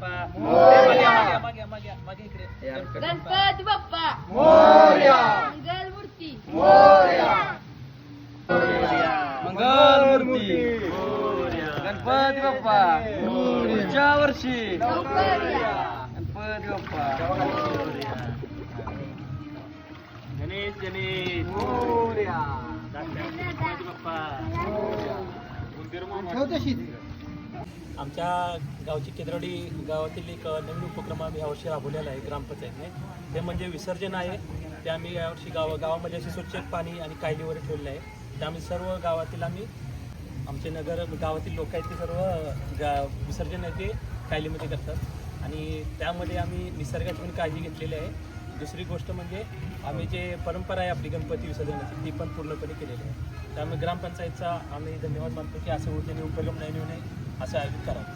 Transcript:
बाप्पा मागे इकडे गणपती बाप्पा मोरया. मंगल मूर्ती मंगलमूर्ती गणपती बाप्पा पुढच्या वर्षी लवकर या. गणपती बाप्पा गणेश गणेश गणपती बाप्पा आमच्या गावची केद्रवाडी गावातील एक नवीन उपक्रम आम्ही यावर्षी राबवलेला आहे ग्रामपंचायतने. ते म्हणजे विसर्जन आहे. ते आम्ही यावर्षी गावामध्ये असे स्वच्छ पाणी आणि कायली वगैरे ठेवलेलं आहे. ते आम्ही सर्व गावातील आमचे गावातील लोक आहेत ते सर्व विसर्जन आहे ते कायलीमध्ये करतात आणि त्यामध्ये आम्ही निसर्गाची पण काळजी घेतलेली आहे. दुसरी गोष्ट म्हणजे आम्ही जे परंपरा आहे आपली गणपती विसर्जनाची ती पण पूर्णपणे केलेली आहे. त्यामुळे ग्रामपंचायतचा आम्ही धन्यवाद मानतो की असं त्यांनी उपक्रम नाही नेऊ नये असं आयोजित करावं.